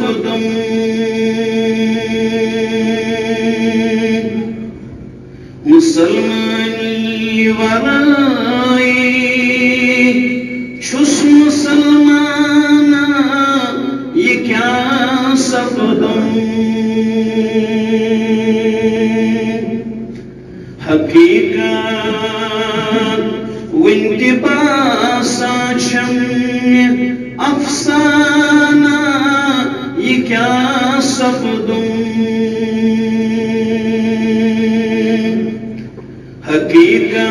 سپدم مسلمانی ورائی چھس مسلمانا یہ کیا سپدم حقیقت ونتہ باسا چھم افسانہ یہ کیا سپدم حقیقت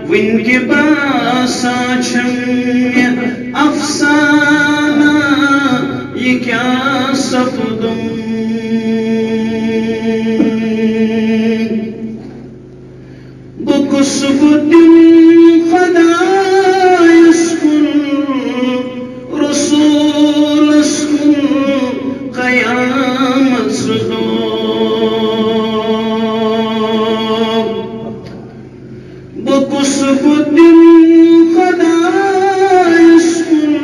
ونتہ باسا چھم افسانہ یہ کیا سپدم بکس بدم خدایس کن رسولس کن قیامت دو بکس بدم خدایس کن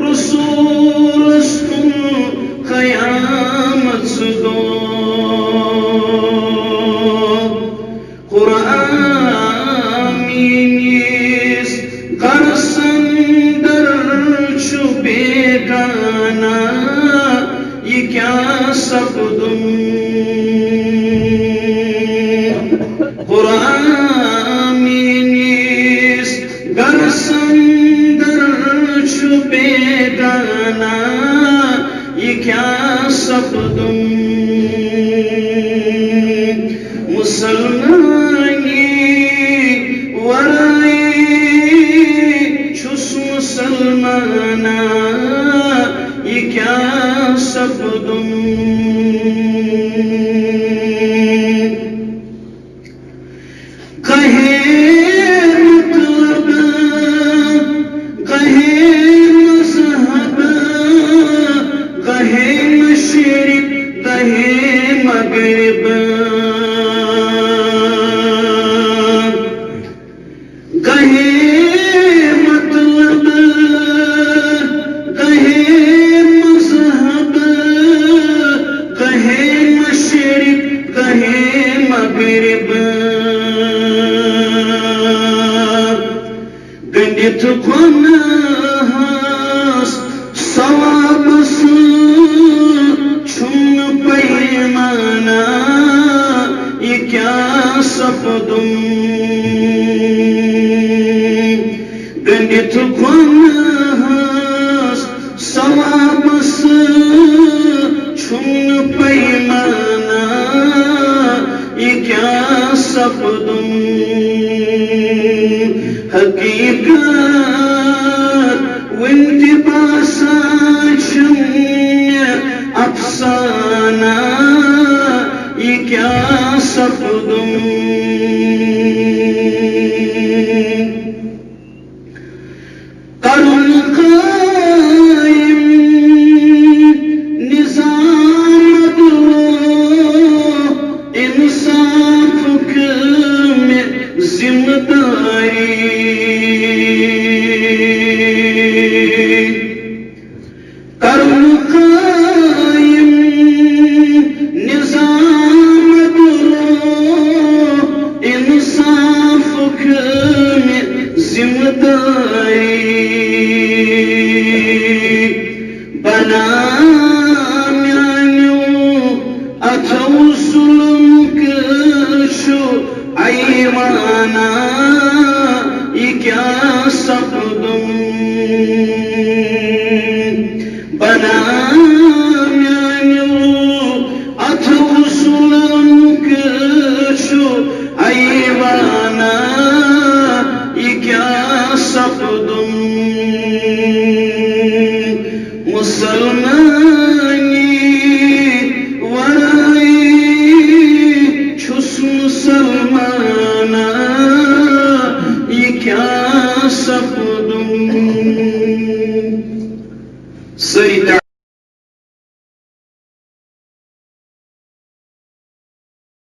رسولس کن قیامت دو یہ کیا سپدم قرآن نیز گرسندر چھپے گانا یہ کیا سپدم مسلمانی ورائی چھس مسلمانا یہ کیا سپدم کہے مطلب کہے مذہب کہے مشرق کہے مغرب کہے مطلب کہے مذہب کہے مشرق کہے مغرب گنڈت گناہس ثوابس چھن پیمانہ یہ کیا سپدم گنڈت گناہس ثوابس چھن پیمانہ یہ کیا سپدم حقیقت ونتہ باسا چھم افسانہ یہ کیا سپدم کرن قائم نظام دو انصاف میں ذمہ داری کرن قائم نظام دو انصاف میں ذمہ داری بنا میانیو اتھو ظلم کشو ایمانہ یہ کیا سپدم بنا میانیو اتھو ظلم کشو ایمانہ یہ کیا سپدم مسلمانی ورائی چھس مسلمانا یہ کیا سپدم